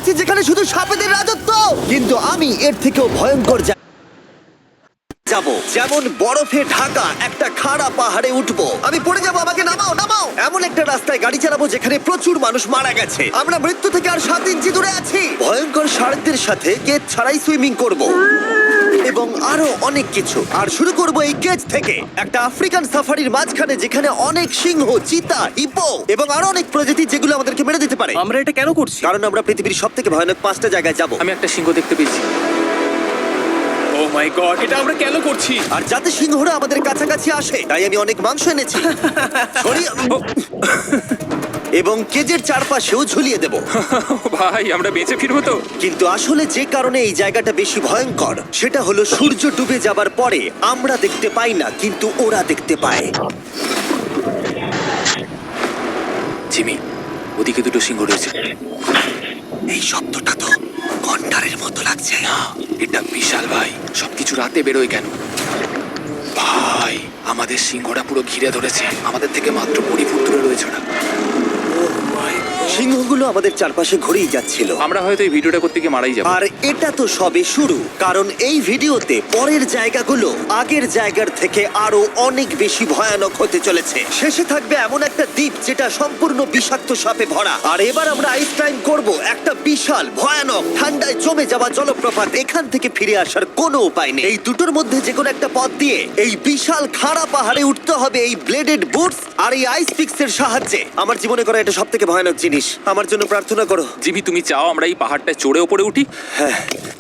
আছে যেখানে শুধু সাপেদের রাজত্ব, কিন্তু আমি এর থেকেও ভয়ঙ্কর যাব, যেমন বরফে ঢাকা একটা খাড়া পাহাড়ে উঠবো। আমি পড়ে যাবো, আমাকে নামাও নামাও। এমন একটা রাস্তায় গাড়ি চালাবো যেখানে প্রচুর মানুষ মারা গেছে। আমরা মৃত্যু থেকে আর 7 ইঞ্চি দূরে আছি। ভয়ঙ্কর শার্কদের সাথে কেজ ছাড়াই সুইমিং করব এবং আরো অনেক কিছু। আর শুরু করব এই কেজ থেকে, একটা আফ্রিকান সাফারির মাঝখানে যেখানে অনেক সিংহ, চিতা, হিপো এবং আরো অনেক প্রজাতি যেগুলো আমাদেরকে মেরে দিতে পারে। আমরা এটা কেন করছি? কারণ আমরা পৃথিবীর সব থেকে ভয়ানক 5টা জায়গায় যাব। আমি একটা সিংহ দেখতে পেয়েছি। ও মাই গড, এটা আমরা কেন করছি? আর যাতে সিংহরা আমাদের কাছাকাছি আসে তাই আমি অনেক মাংস এনেছি। ছড়িয়ে এবং কেজের চারপাশেও ঝুলিয়ে দেব। ভাই, আমরা বেঁচে ফিরবো তো? কিন্তু আসলে যে কারণে এই জায়গাটা বেশি ভয়ঙ্কর সেটা হলো সূর্য ডুবে যাবার পরে আমরা দেখতে পাই না, কিন্তু ওরা দেখতে পায়। জিমি, ওদিকে দুটো সিংহ রয়েছে। এই শব্দটা তো কন্ডারের মতো লাগছে। না, এটা বিশাল ভাই। সবকিছু রাতে বেরোয় কেন? ভাই, আমাদের সিংহটা পুরো ঘিরে ধরেছে। আমাদের থেকে মাত্র 20 ফুট দূরে রয়েছে ওরা। সিংহগুলো আমাদের চারপাশে ঘুরেই যাচ্ছিল। আমরা হয়তো এই ভিডিওটা করতে গিয়ে মারাই যাবো। আর এটা তো সবে শুরু, কারণ এই ভিডিওতে পরের জায়গাগুলো আগের জায়গার থেকে আরো অনেক বেশি ভয়ানক হতে চলেছে। শেষে থাকবে এমন একটা দ্বীপ যেটা সম্পূর্ণ বিষাক্ত সাপে ভরা। আর এবার আমরা আইস ক্লাইম্ব করব একটা বিশাল ভয়ানক ঠান্ডায় জমে যাওয়া জলপ্রপাত। এখান থেকে ফিরে আসার কোনো উপায় নেই। এই দুটোর মধ্যে যে কোনো একটা পথ দিয়ে এই বিশাল খাড়া পাহাড়ে উঠতে হবে এই ব্লেডেড বুটস আর এই আইস পিক্সের সাহায্যে। আমার জীবনে করা এটা সব থেকে ভয়ানক জিনিস। আমার জন্য প্রার্থনা করো। জিমি, তুমি চাও আমরা এই পাহাড়টা চড়ে ওপরে উঠি? হ্যাঁ।